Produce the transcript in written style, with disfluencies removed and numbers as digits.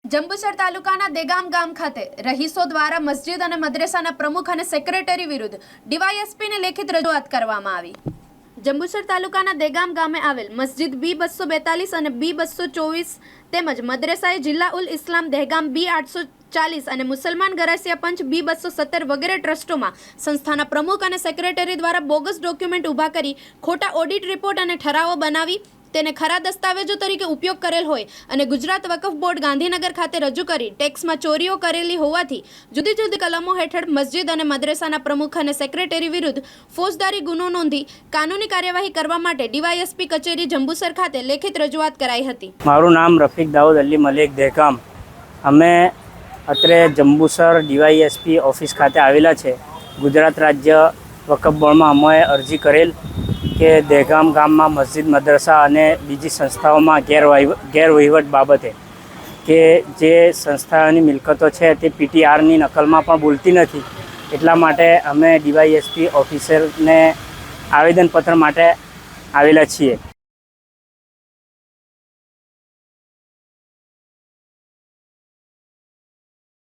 જંબુસર તાલુકાના દેગામ ગામ ખાતે રહીશો દ્વારા મસ્જિદ અને મદ્રેસાના પ્રમુખ અને સેક્રેટરી વિરુદ્ધ ડીવાયએસપીને લેખિત રજૂઆત કરવામાં આવી। જંબુસર તાલુકાના દેગામ ગામે આવેલ મસ્જિદ B242 અને B224 તેમજ મદ્રેસાએ જિલ્લા ઉલ ઇસ્લામ દહેગામ B840 અને મુસલમાન ગરાસિયા પંચ B217 વગેરે ટ્રસ્ટોમાં સંસ્થાના પ્રમુખ અને સેક્રેટરી દ્વારા બોગસ ડોક્યુમેન્ટ ઊભા કરી ખોટા ઓડિટ રિપોર્ટ અને ઠરાવો બનાવી તેને ખરા દસ્તાવેજો તરીકે ઉપયોગ કરેલ હોય અને ગુજરાત વકફ બોર્ડ ગાંધીનગર ખાતે રજૂ કરી ટેક્સમાં ચોરીઓ કરેલી હોવાથી જુદી જુદી કલમો હેઠળ મસ્જિદ અને મદ્રેસાના પ્રમુખ અને સેક્રેટરી વિરુદ્ધ ફોજદારી ગુનો નોંધી કાનૂની કાર્યવાહી કરવા માટે ડીવાયએસપી કચેરી જંબુસર ખાતે લેખિત રજૂઆત કરાઈ હતી। મારું નામ રફીક દાઉદ અલી મલિક દહેગામ। અમે અત્રે જંબુસર ડીવાયએસપી ઓફિસ ખાતે આવેલા છે। ગુજરાત રાજ્ય વકફ બોર્ડમાં અમે અરજી કરેલ કે દહેગામ ગામમાં મસ્જિદ મદ્રસા અને બીજી સંસ્થાઓમાં ગેરવહીવટ બાબતે કે જે સંસ્થાઓની મિલકતો છે તે પીટીઆરની નકલમાં પણ બોલતી નથી, એટલા માટે અમે ડીવાયએસપી ઓફિસરને આવેદનપત્ર માટે આવેલા છીએ।